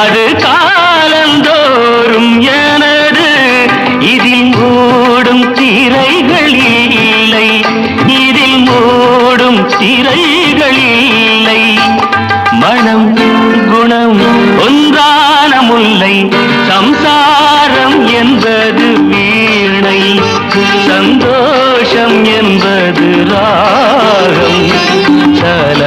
அது காலந்தோறும் எனது இதில் மூடும் திரைகள் இல்லை, இதில் மூடும் திரைகள் இல்லை. மனம் குணம் ஒன்றான முல்லை, சம்சாரம் என்பது வீணை, சந்தோஷம் என்பது ராகம். சல